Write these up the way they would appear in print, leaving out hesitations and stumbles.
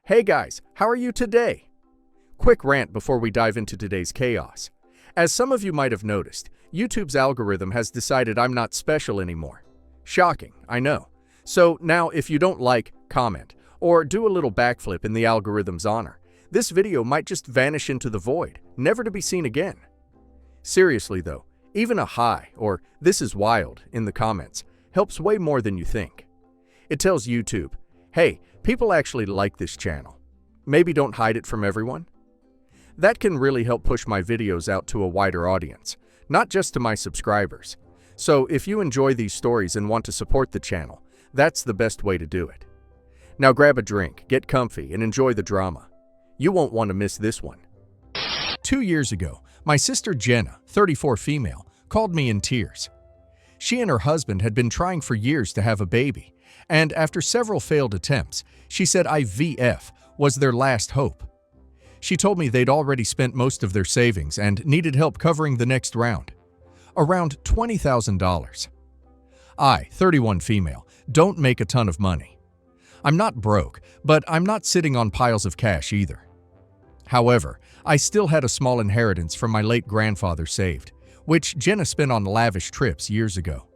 Hey guys, how are you today? Quick rant before we dive into today's chaos. As some of you might have noticed, YouTube's algorithm has decided I'm not special anymore. Shocking, I know. So now if you don't like, comment, or do a little backflip in the algorithm's honor, this video might just vanish into the void, never to be seen again. Seriously though, even a hi or "this is wild" in the comments helps way more than you think. It tells YouTube, hey, people actually like this channel. Maybe don't hide it from everyone. That can really help push my videos out to a wider audience, not just to my subscribers. So if you enjoy these stories and want to support the channel, that's the best way to do it. Now grab a drink, get comfy, and enjoy the drama. You won't want to miss this one. 2 years ago, my sister Jenna, 34 female, called me in tears. She and her husband had been trying for years to have a baby, and after several failed attempts, she said IVF was their last hope. She told me they'd already spent most of their savings and needed help covering the next round. Around $20,000. I, 31 female, don't make a ton of money. I'm not broke, but I'm not sitting on piles of cash either. However, I still had a small inheritance from my late grandfather saved, which Jenna spent on lavish trips years ago.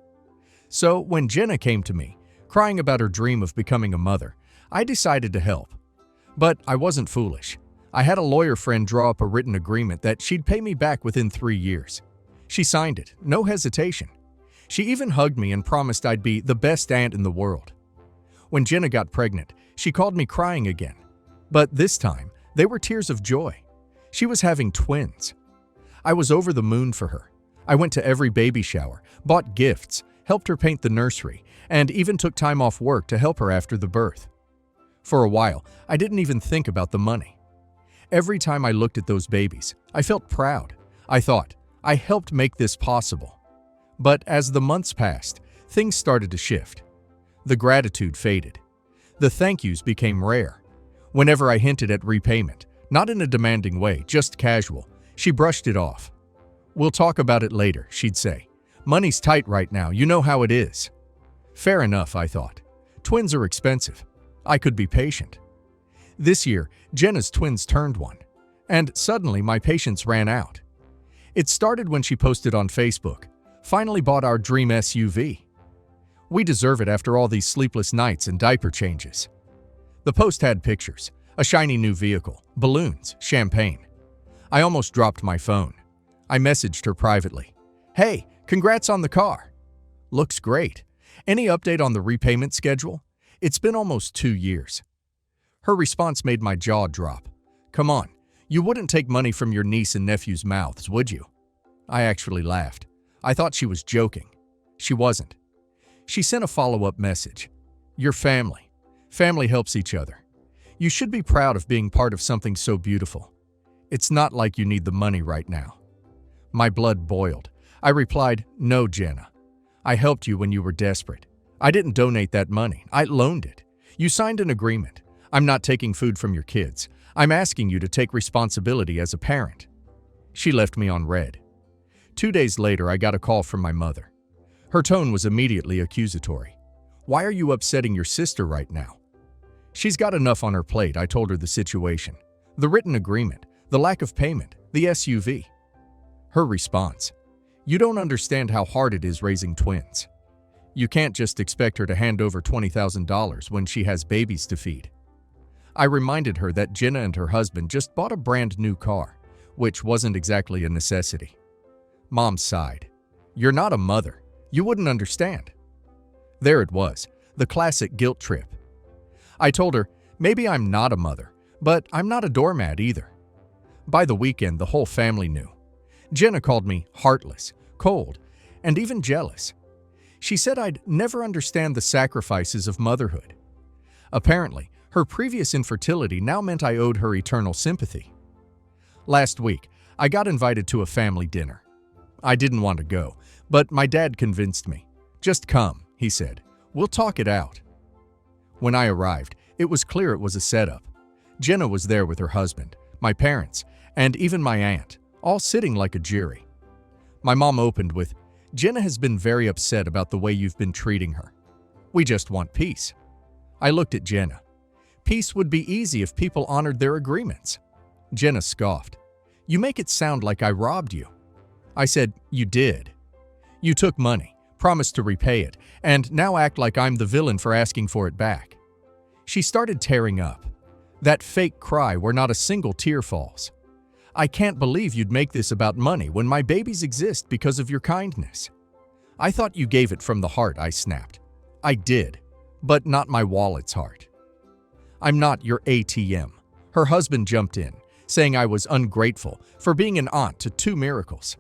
So when Jenna came to me, crying about her dream of becoming a mother, I decided to help. But I wasn't foolish. I had a lawyer friend draw up a written agreement that she'd pay me back within 3 years. She signed it, no hesitation. She even hugged me and promised I'd be the best aunt in the world. When Jenna got pregnant, she called me crying again. But this time, they were tears of joy. She was having twins. I was over the moon for her. I went to every baby shower, bought gifts, helped her paint the nursery, and even took time off work to help her after the birth. For a while, I didn't even think about the money. Every time I looked at those babies, I felt proud. I thought, I helped make this possible. But as the months passed, things started to shift. The gratitude faded. The thank yous became rare. Whenever I hinted at repayment, not in a demanding way, just casual, she brushed it off. "We'll talk about it later," she'd say. "Money's tight right now, you know how it is." Fair enough, I thought. Twins are expensive. I could be patient. This year, Jenna's twins turned 1, and suddenly my patience ran out. It started when she posted on Facebook, "Finally bought our dream SUV. We deserve it after all these sleepless nights and diaper changes." The post had pictures, a shiny new vehicle, balloons, champagne. I almost dropped my phone. I messaged her privately. "Hey, congrats on the car. Looks great. Any update on the repayment schedule? It's been almost 2 years." Her response made my jaw drop. "Come on, you wouldn't take money from your niece and nephew's mouths, would you?" I actually laughed. I thought she was joking. She wasn't. She sent a follow-up message. "Your family. Family helps each other. You should be proud of being part of something so beautiful. It's not like you need the money right now." My blood boiled. I replied, "No, Jenna. I helped you when you were desperate. I didn't donate that money. I loaned it. You signed an agreement. I'm not taking food from your kids. I'm asking you to take responsibility as a parent." She left me on red. 2 days later, I got a call from my mother. Her tone was immediately accusatory. "Why are you upsetting your sister right now?" "She's got enough on her plate," I told her the situation. The written agreement, the lack of payment, the SUV. Her response: "You don't understand how hard it is raising twins. You can't just expect her to hand over $20,000 when she has babies to feed." I reminded her that Jenna and her husband just bought a brand new car, which wasn't exactly a necessity. Mom sighed. "You're not a mother. You wouldn't understand." There it was, the classic guilt trip. I told her, maybe I'm not a mother, but I'm not a doormat either. By the weekend, the whole family knew. Jenna called me heartless, cold, and even jealous. She said I'd never understand the sacrifices of motherhood. Apparently, her previous infertility now meant I owed her eternal sympathy. Last week, I got invited to a family dinner. I didn't want to go, but my dad convinced me. "Just come," he said. "We'll talk it out." When I arrived, it was clear it was a setup. Jenna was there with her husband, my parents, and even my aunt, all sitting like a jury. My mom opened with, "Jenna has been very upset about the way you've been treating her. We just want peace." I looked at Jenna. Peace would be easy if people honored their agreements. Jenna scoffed. You make it sound like I robbed you. I said, you did. You took money, promised to repay it, and now act like I'm the villain for asking for it back. She started tearing up. That fake cry where not a single tear falls. I can't believe you'd make this about money when my babies exist because of your kindness. I thought you gave it from the heart, I snapped. I did, but not my wallet's heart. I'm not your ATM. Her husband jumped in, saying I was ungrateful for being an aunt to two miracles.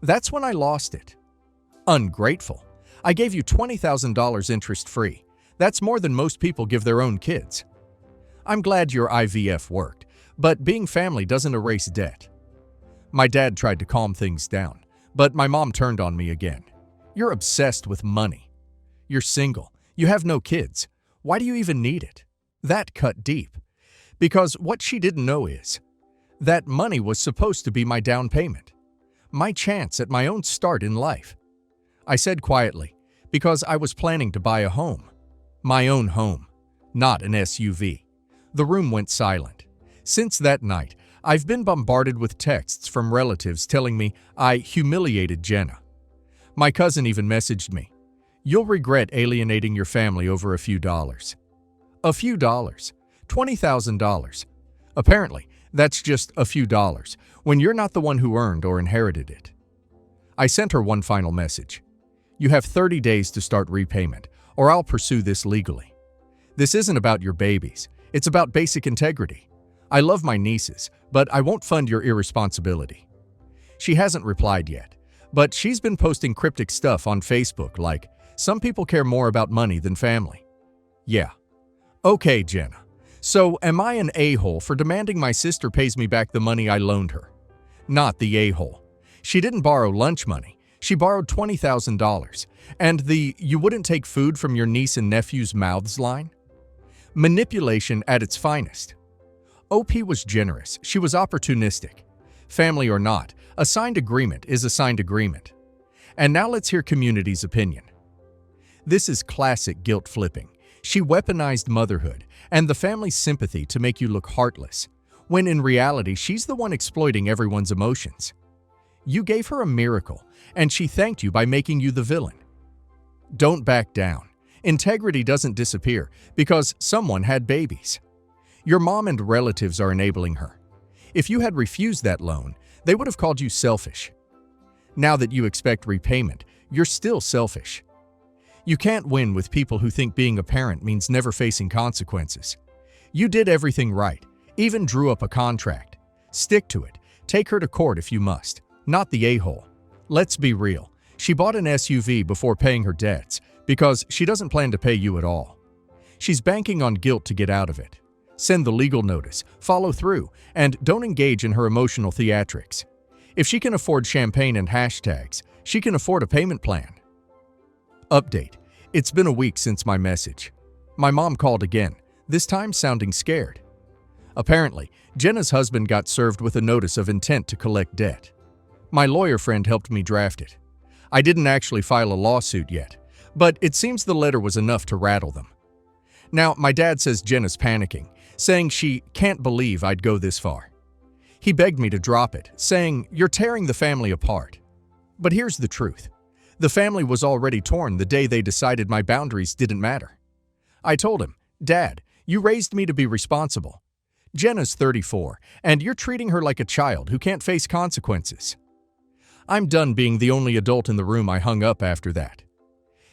That's when I lost it. Ungrateful. I gave you $20,000 interest-free. That's more than most people give their own kids. I'm glad your IVF worked, but being family doesn't erase debt. My dad tried to calm things down, but my mom turned on me again. You're obsessed with money. You're single. You have no kids. Why do you even need it? That cut deep. Because what she didn't know is that money was supposed to be my down payment, my chance at my own start in life. I said quietly, because I was planning to buy a home. My own home, not an SUV. The room went silent. Since that night, I've been bombarded with texts from relatives telling me I humiliated Jenna. My cousin even messaged me, "You'll regret alienating your family over a few dollars." A few dollars. $20,000. Apparently, that's just a few dollars when you're not the one who earned or inherited it. I sent her one final message. You have 30 days to start repayment, or I'll pursue this legally. This isn't about your babies. It's about basic integrity. I love my nieces, but I won't fund your irresponsibility. She hasn't replied yet, but she's been posting cryptic stuff on Facebook like, some people care more about money than family. Yeah. Okay, Jenna. So am I an a-hole for demanding my sister pays me back the money I loaned her? Not the a-hole. She didn't borrow lunch money. She borrowed $20,000. And the "you wouldn't take food from your niece and nephew's mouths" line? Manipulation at its finest. OP was generous. She was opportunistic. Family or not, a signed agreement is a signed agreement. And now let's hear community's opinion. This is classic guilt flipping. She weaponized motherhood and the family's sympathy to make you look heartless, when in reality she's the one exploiting everyone's emotions. You gave her a miracle, and she thanked you by making you the villain. Don't back down. Integrity doesn't disappear because someone had babies. Your mom and relatives are enabling her. If you had refused that loan, they would have called you selfish. Now that you expect repayment, you're still selfish. You can't win with people who think being a parent means never facing consequences. You did everything right, even drew up a contract. Stick to it. Take her to court if you must, not the a-hole. Let's be real. She bought an SUV before paying her debts because she doesn't plan to pay you at all. She's banking on guilt to get out of it. Send the legal notice, follow through, and don't engage in her emotional theatrics. If she can afford champagne and hashtags, she can afford a payment plan. Update. It's been a week since my message. My mom called again, this time sounding scared. Apparently, Jenna's husband got served with a notice of intent to collect debt. My lawyer friend helped me draft it. I didn't actually file a lawsuit yet, but it seems the letter was enough to rattle them. Now, my dad says Jenna's panicking, saying she can't believe I'd go this far. He begged me to drop it, saying, "You're tearing the family apart." But here's the truth. The family was already torn the day they decided my boundaries didn't matter. I told him, "Dad, you raised me to be responsible. Jenna's 34, and you're treating her like a child who can't face consequences." I'm done being the only adult in the room. I hung up after that.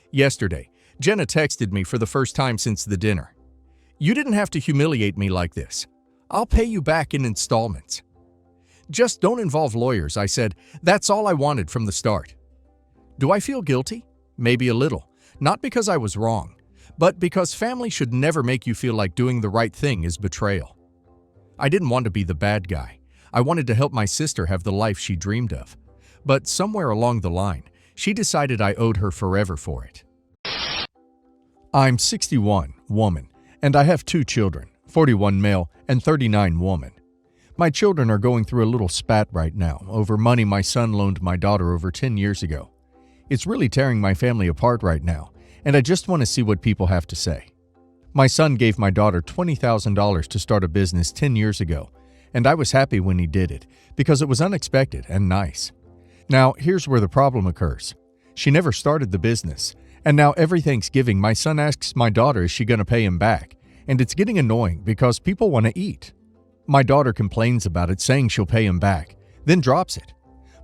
Yesterday, Jenna texted me for the first time since the dinner. "You didn't have to humiliate me like this. I'll pay you back in installments." "Just don't involve lawyers," I said. That's all I wanted from the start. Do I feel guilty? Maybe a little. Not because I was wrong, but because family should never make you feel like doing the right thing is betrayal. I didn't want to be the bad guy. I wanted to help my sister have the life she dreamed of. But somewhere along the line, she decided I owed her forever for it. I'm 61, woman, and I have 2 children, 41 male and 39 woman. My children are going through a little spat right now over money my son loaned my daughter over 10 years ago. It's really tearing my family apart right now, and I just want to see what people have to say. My son gave my daughter $20,000 to start a business 10 years ago, and I was happy when he did it because it was unexpected and nice. Now, here's where the problem occurs. She never started the business, and now every Thanksgiving my son asks my daughter is she going to pay him back, and it's getting annoying because people want to eat. My daughter complains about it, saying she'll pay him back, then drops it.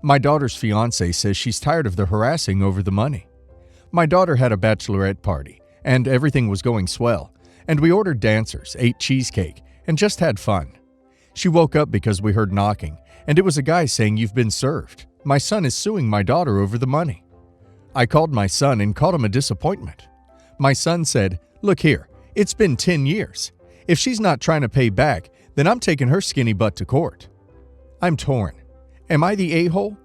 My daughter's fiancé says she's tired of the harassing over the money. My daughter had a bachelorette party, and everything was going swell, and we ordered dancers, ate cheesecake, and just had fun. She woke up because we heard knocking, and it was a guy saying, "You've been served. My son is suing my daughter over the money." I called my son and called him a disappointment. My son said, "Look here, it's been 10 years. If she's not trying to pay back, then I'm taking her skinny butt to court." I'm torn. Am I the a-hole?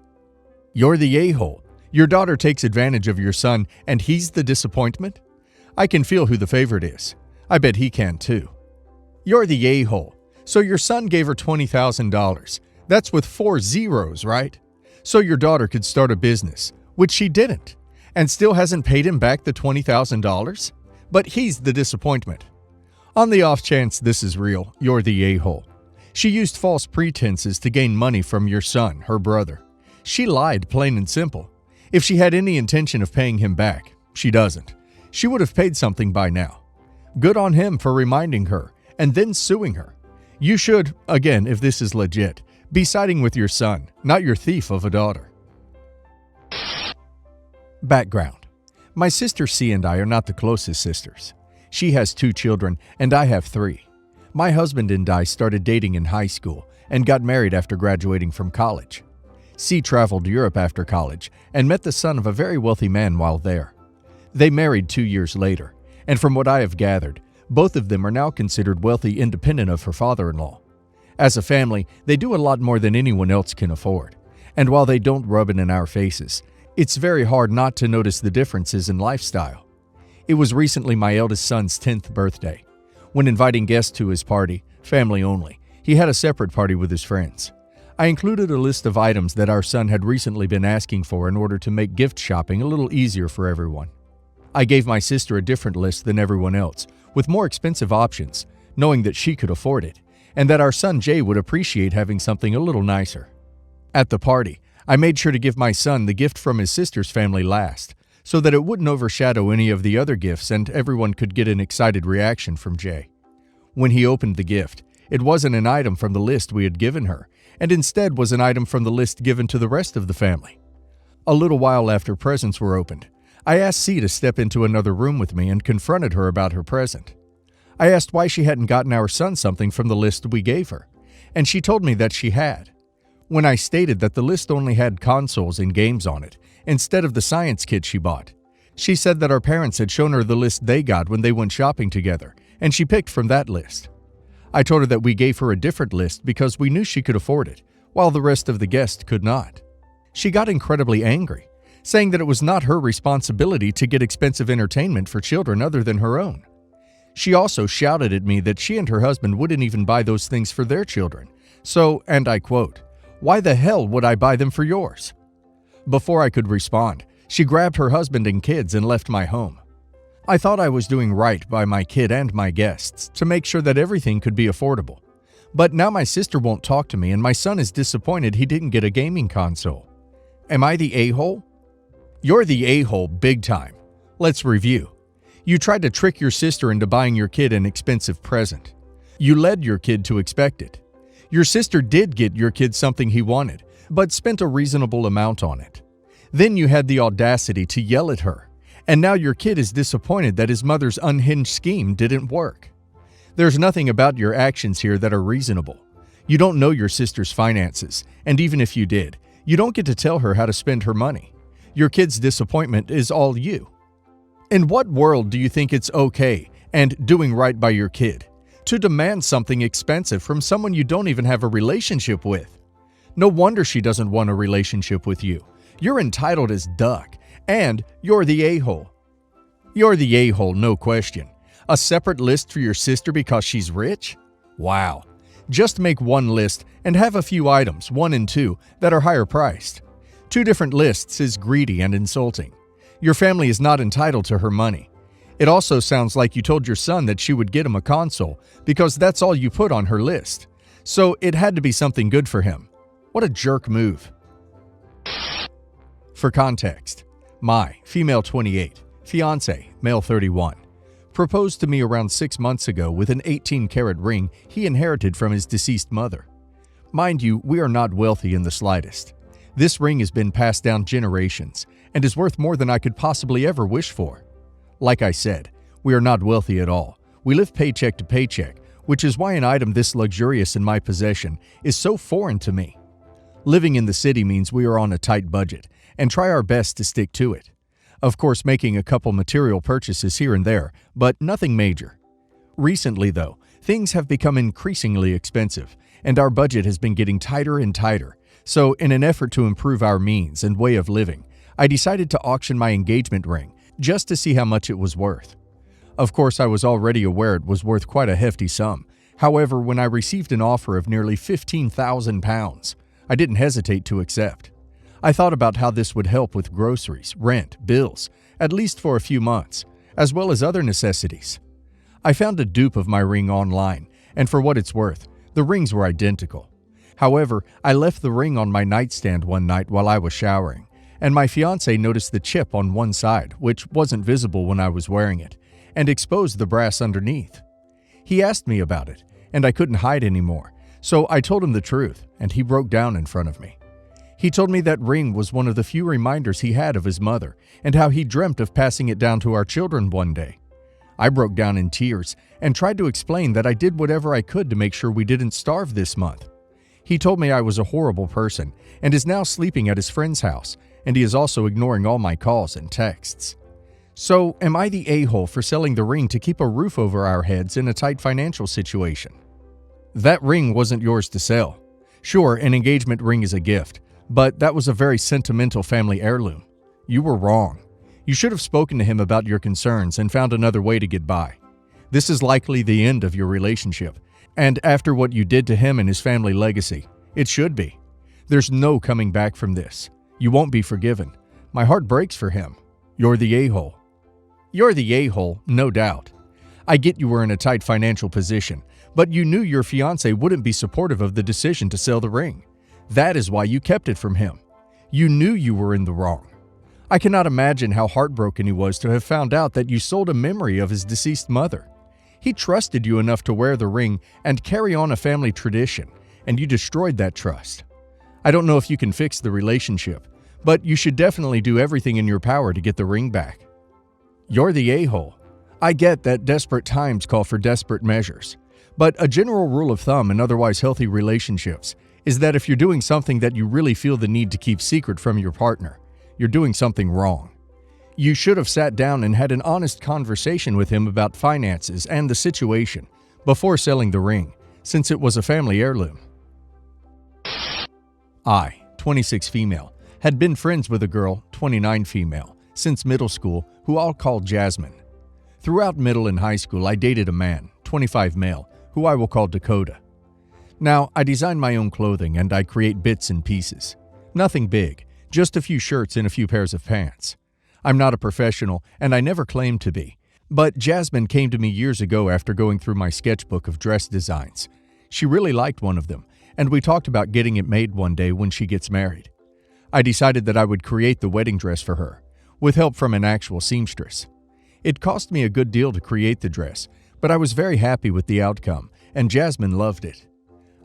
You're the a-hole. Your daughter takes advantage of your son, and he's the disappointment? I can feel who the favorite is. I bet he can too. You're the a-hole. So your son gave her $20,000. That's with 4 zeros, right? So your daughter could start a business, which she didn't, and still hasn't paid him back the $20,000? But he's the disappointment. On the off chance this is real, you're the a-hole. She used false pretenses to gain money from your son, her brother. She lied, plain and simple. If she had any intention of paying him back, she doesn't. She would have paid something by now. Good on him for reminding her and then suing her. You should, again, if this is legit, be siding with your son, not your thief of a daughter. Background. My sister C and I are not the closest sisters. She has 2 children and I have 3. My husband and I started dating in high school and got married after graduating from college. C traveled Europe after college and met the son of a very wealthy man while there. They married 2 years later, and from what I have gathered, both of them are now considered wealthy independent of her father-in-law. As a family, they do a lot more than anyone else can afford, and while they don't rub it in our faces, it's very hard not to notice the differences in lifestyle. It was recently my eldest son's 10th birthday. When inviting guests to his party, family only, he had a separate party with his friends. I included a list of items that our son had recently been asking for in order to make gift shopping a little easier for everyone. I gave my sister a different list than everyone else, with more expensive options, knowing that she could afford it, and that our son Jay would appreciate having something a little nicer. At the party, I made sure to give my son the gift from his sister's family last, so that it wouldn't overshadow any of the other gifts and everyone could get an excited reaction from Jay. When he opened the gift, it wasn't an item from the list we had given her, and instead was an item from the list given to the rest of the family. A little while after presents were opened, I asked C to step into another room with me and confronted her about her present. I asked why she hadn't gotten our son something from the list we gave her, and she told me that she had. When I stated that the list only had consoles and games on it, instead of the science kit she bought, she said that our parents had shown her the list they got when they went shopping together, and she picked from that list. I told her that we gave her a different list because we knew she could afford it, while the rest of the guests could not. She got incredibly angry, saying that it was not her responsibility to get expensive entertainment for children other than her own. She also shouted at me that she and her husband wouldn't even buy those things for their children. So, and I quote, "Why the hell would I buy them for yours?" Before I could respond, she grabbed her husband and kids and left my home. I thought I was doing right by my kid and my guests to make sure that everything could be affordable. But now my sister won't talk to me and my son is disappointed he didn't get a gaming console. Am I the a-hole? You're the a-hole big time. Let's review. You tried to trick your sister into buying your kid an expensive present. You led your kid to expect it. Your sister did get your kid something he wanted, but spent a reasonable amount on it. Then you had the audacity to yell at her, and now your kid is disappointed that his mother's unhinged scheme didn't work. There's nothing about your actions here that are reasonable. You don't know your sister's finances, and even if you did, you don't get to tell her how to spend her money. Your kid's disappointment is all you. In what world do you think it's okay and doing right by your kid to demand something expensive from someone you don't even have a relationship with? No wonder she doesn't want a relationship with you. You're entitled as duck, and you're the a-hole. You're the a-hole, no question. A separate list for your sister because she's rich? Wow. Just make one list and have a few items, 1 and 2, that are higher priced. 2 different lists is greedy and insulting. Your family is not entitled to her money. It also sounds like you told your son that she would get him a console because that's all you put on her list. So it had to be something good for him. What a jerk move. For context, my female 28, fiance, male 31, proposed to me around 6 months ago with an 18-karat ring he inherited from his deceased mother. Mind you, we are not wealthy in the slightest. This ring has been passed down generations and is worth more than I could possibly ever wish for. Like I said, we are not wealthy at all. We live paycheck to paycheck, which is why an item this luxurious in my possession is so foreign to me. Living in the city means we are on a tight budget and try our best to stick to it. Of course, making a couple material purchases here and there, but nothing major. Recently, though, things have become increasingly expensive, and our budget has been getting tighter and tighter. So, in an effort to improve our means and way of living, I decided to auction my engagement ring just to see how much it was worth. Of course, I was already aware it was worth quite a hefty sum. However, when I received an offer of nearly £15,000, I didn't hesitate to accept. I thought about how this would help with groceries, rent, bills, at least for a few months, as well as other necessities. I found a dupe of my ring online, and for what it's worth, the rings were identical. However, I left the ring on my nightstand one night while I was showering, and my fiancé noticed the chip on one side, which wasn't visible when I was wearing it, and exposed the brass underneath. He asked me about it, and I couldn't hide anymore, so I told him the truth, and he broke down in front of me. He told me that ring was one of the few reminders he had of his mother, and how he dreamt of passing it down to our children one day. I broke down in tears and tried to explain that I did whatever I could to make sure we didn't starve this month. He told me I was a horrible person and is now sleeping at his friend's house, and he is also ignoring all my calls and texts. So, am I the a-hole for selling the ring to keep a roof over our heads in a tight financial situation? That ring wasn't yours to sell. Sure, an engagement ring is a gift, but that was a very sentimental family heirloom. You were wrong. You should have spoken to him about your concerns and found another way to get by. This is likely the end of your relationship, and after what you did to him and his family legacy, it should be. There's no coming back from this. You won't be forgiven. My heart breaks for him. You're the a-hole. You're the a-hole, no doubt. I get you were in a tight financial position, but you knew your fiancé wouldn't be supportive of the decision to sell the ring. That is why you kept it from him. You knew you were in the wrong. I cannot imagine how heartbroken he was to have found out that you sold a memory of his deceased mother. He trusted you enough to wear the ring and carry on a family tradition, and you destroyed that trust. I don't know if you can fix the relationship, but you should definitely do everything in your power to get the ring back. You're the a-hole. I get that desperate times call for desperate measures, but a general rule of thumb in otherwise healthy relationships is that if you're doing something that you really feel the need to keep secret from your partner, you're doing something wrong. You should have sat down and had an honest conversation with him about finances and the situation before selling the ring, since it was a family heirloom. I, 26 female, had been friends with a girl, 29 female, since middle school who I'll call Jasmine. Throughout middle and high school, I dated a man, 25 male, who I will call Dakota. Now, I design my own clothing and I create bits and pieces. Nothing big, just a few shirts and a few pairs of pants. I'm not a professional and I never claimed to be, but Jasmine came to me years ago after going through my sketchbook of dress designs. She really liked one of them, and we talked about getting it made one day when she gets married. I decided that I would create the wedding dress for her, with help from an actual seamstress. It cost me a good deal to create the dress, but I was very happy with the outcome, and Jasmine loved it.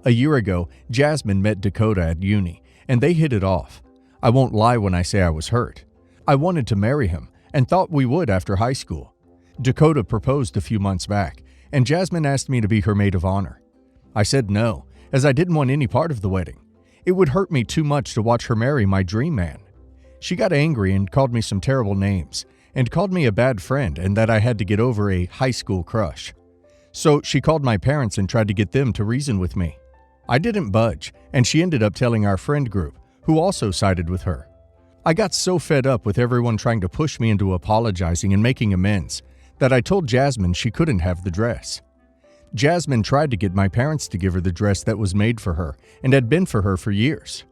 A year ago, Jasmine met Dakota at uni, and they hit it off. I won't lie when I say I was hurt. I wanted to marry him, and thought we would after high school. Dakota proposed a few months back, and Jasmine asked me to be her maid of honor. I said no, as I didn't want any part of the wedding. It would hurt me too much to watch her marry my dream man. She got angry and called me some terrible names, and called me a bad friend and that I had to get over a high school crush. So she called my parents and tried to get them to reason with me. I didn't budge, and she ended up telling our friend group, who also sided with her. I got so fed up with everyone trying to push me into apologizing and making amends that I told Jasmine she couldn't have the dress. Jasmine tried to get my parents to give her the dress that was made for her and had been for her for years.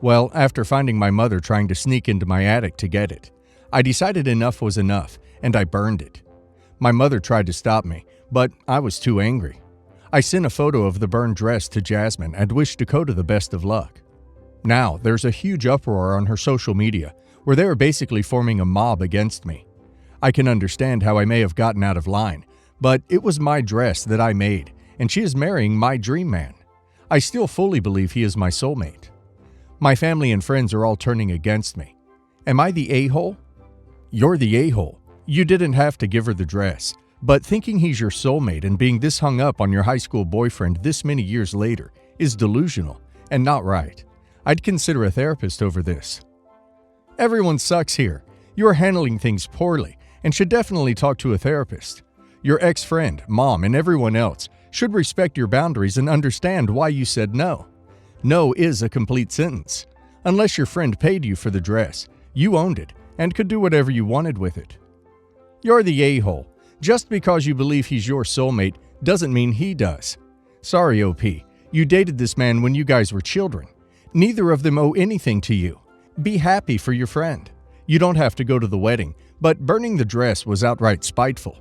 Well, after finding my mother trying to sneak into my attic to get it, I decided enough was enough and I burned it. My mother tried to stop me, but I was too angry. I sent a photo of the burned dress to Jasmine and wished Dakota the best of luck. Now, there's a huge uproar on her social media where they are basically forming a mob against me. I can understand how I may have gotten out of line, but it was my dress that I made, and she is marrying my dream man. I still fully believe he is my soulmate. My family and friends are all turning against me. Am I the a-hole? You're the a-hole. You didn't have to give her the dress, but thinking he's your soulmate and being this hung up on your high school boyfriend this many years later is delusional and not right. I'd consider a therapist over this. Everyone sucks here. You are handling things poorly and should definitely talk to a therapist. Your ex-friend, mom, and everyone else should respect your boundaries and understand why you said no. No is a complete sentence. Unless your friend paid you for the dress, you owned it and could do whatever you wanted with it. You're the a-hole. Just because you believe he's your soulmate doesn't mean he does. Sorry, OP. You dated this man when you guys were children. Neither of them owe anything to you. Be happy for your friend. You don't have to go to the wedding, but burning the dress was outright spiteful.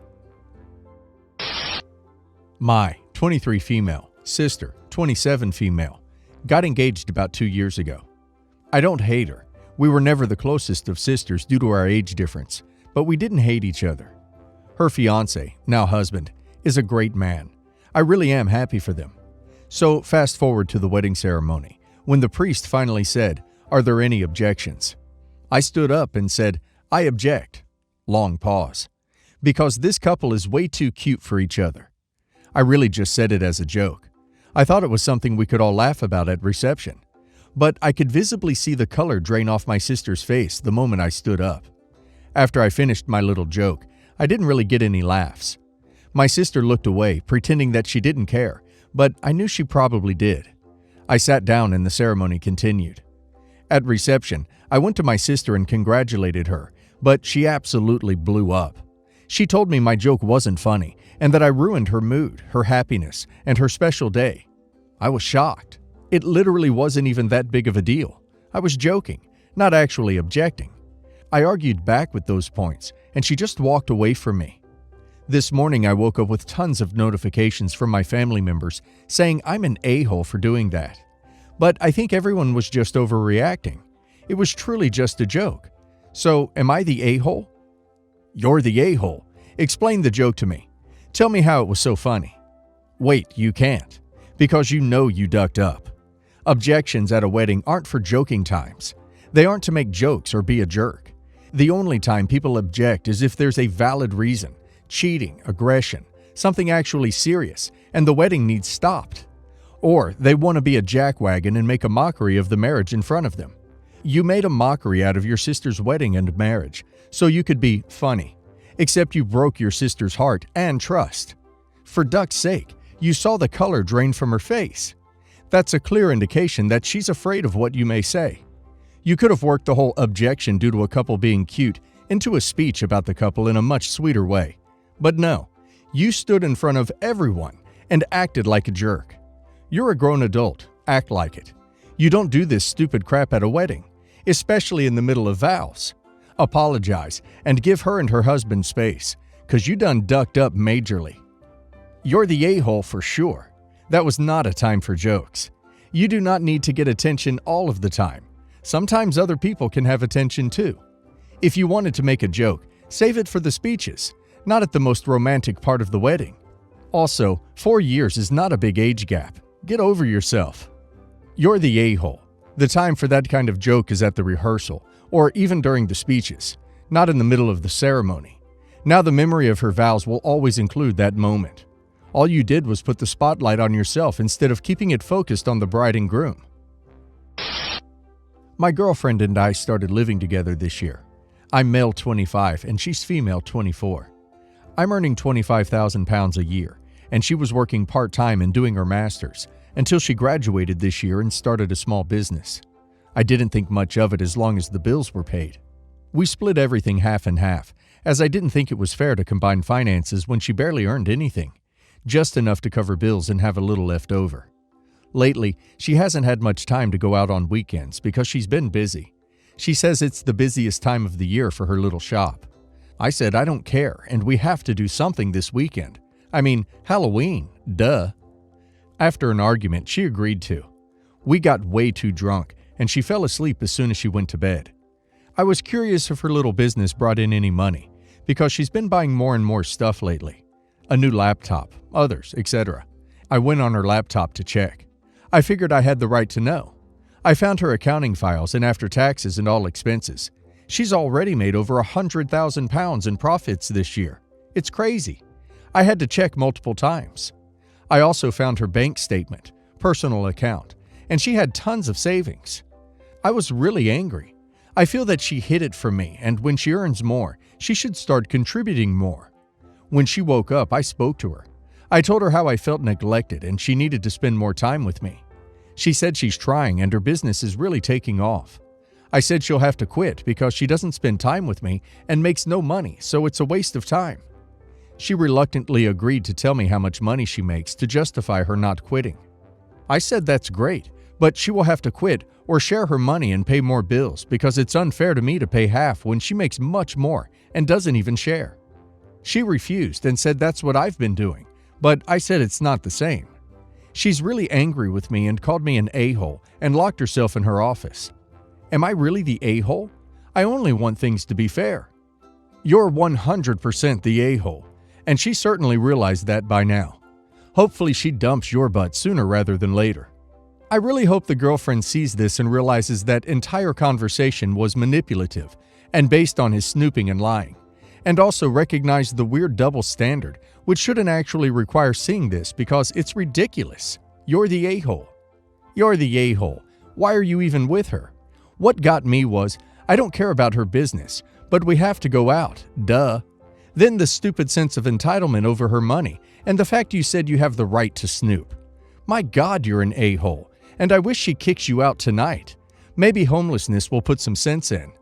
My 23 female sister, 27 female, got engaged about 2 years ago. I don't hate her. We were never the closest of sisters due to our age difference, but we didn't hate each other. Her fiancé, now husband, is a great man. I really am happy for them. So fast forward to the wedding ceremony, when the priest finally said, "Are there any objections?" I stood up and said, "I object." Long pause. Because this couple is way too cute for each other. I really just said it as a joke. I thought it was something we could all laugh about at reception. But I could visibly see the color drain off my sister's face the moment I stood up. After I finished my little joke, I didn't really get any laughs. My sister looked away, pretending that she didn't care, but I knew she probably did. I sat down and the ceremony continued. At reception, I went to my sister and congratulated her, but she absolutely blew up. She told me my joke wasn't funny and that I ruined her mood, her happiness, and her special day. I was shocked. It literally wasn't even that big of a deal. I was joking, not actually objecting. I argued back with those points, and she just walked away from me. This morning I woke up with tons of notifications from my family members saying I'm an a-hole for doing that. But I think everyone was just overreacting. It was truly just a joke. So, am I the a-hole? You're the a-hole. Explain the joke to me. Tell me how it was so funny. Wait, you can't. Because you know you ducked up. Objections at a wedding aren't for joking times. They aren't to make jokes or be a jerk. The only time people object is if there's a valid reason, cheating, aggression, something actually serious, and the wedding needs stopped. Or they want to be a jackwagon and make a mockery of the marriage in front of them. You made a mockery out of your sister's wedding and marriage, so you could be funny. Except you broke your sister's heart and trust. For duck's sake, you saw the color drain from her face. That's a clear indication that she's afraid of what you may say. You could have worked the whole objection due to a couple being cute into a speech about the couple in a much sweeter way. But no, you stood in front of everyone and acted like a jerk. You're a grown adult. Act like it. You don't do this stupid crap at a wedding, especially in the middle of vows. Apologize and give her and her husband space, 'cause you done ducked up majorly. You're the a-hole for sure. That was not a time for jokes. You do not need to get attention all of the time. Sometimes other people can have attention too. If you wanted to make a joke, save it for the speeches, not at the most romantic part of the wedding. Also, 4 years is not a big age gap. Get over yourself. You're the a-hole. The time for that kind of joke is at the rehearsal, or even during the speeches, not in the middle of the ceremony. Now the memory of her vows will always include that moment. All you did was put the spotlight on yourself instead of keeping it focused on the bride and groom. My girlfriend and I started living together this year. I'm male 25 and she's female 24. I'm earning £25,000 a year, and she was working part-time and doing her master's until she graduated this year and started a small business. I didn't think much of it as long as the bills were paid. We split everything half and half, as I didn't think it was fair to combine finances when she barely earned anything, just enough to cover bills and have a little left over. Lately, she hasn't had much time to go out on weekends because she's been busy. She says it's the busiest time of the year for her little shop. I said I don't care and we have to do something this weekend. I mean, Halloween, duh. After an argument, she agreed to. We got way too drunk and she fell asleep as soon as she went to bed. I was curious if her little business brought in any money, because she's been buying more and more stuff lately. A new laptop, others, etc. I went on her laptop to check. I figured I had the right to know. I found her accounting files, and after taxes and all expenses, she's already made over £100,000 in profits this year. It's crazy. I had to check multiple times. I also found her bank statement, personal account, and she had tons of savings. I was really angry. I feel that she hid it from me, and when she earns more, she should start contributing more. When she woke up, I spoke to her. I told her how I felt neglected and she needed to spend more time with me. She said she's trying and her business is really taking off. I said she'll have to quit because she doesn't spend time with me and makes no money, so it's a waste of time. She reluctantly agreed to tell me how much money she makes to justify her not quitting. I said that's great, but she will have to quit or share her money and pay more bills because it's unfair to me to pay half when she makes much more and doesn't even share. She refused and said that's what I've been doing, but I said it's not the same. She's really angry with me and called me an a-hole and locked herself in her office. Am I really the a-hole? I only want things to be fair. You're 100% the a-hole, and she certainly realized that by now. Hopefully she dumps your butt sooner rather than later. I really hope the girlfriend sees this and realizes that entire conversation was manipulative and based on his snooping and lying, and also recognize the weird double standard, which shouldn't actually require seeing this because it's ridiculous. You're the a-hole. You're the a-hole. Why are you even with her? What got me was, I don't care about her business, but we have to go out, duh. Then the stupid sense of entitlement over her money, and the fact you said you have the right to snoop. My God, you're an a-hole, and I wish she kicks you out tonight. Maybe homelessness will put some sense in.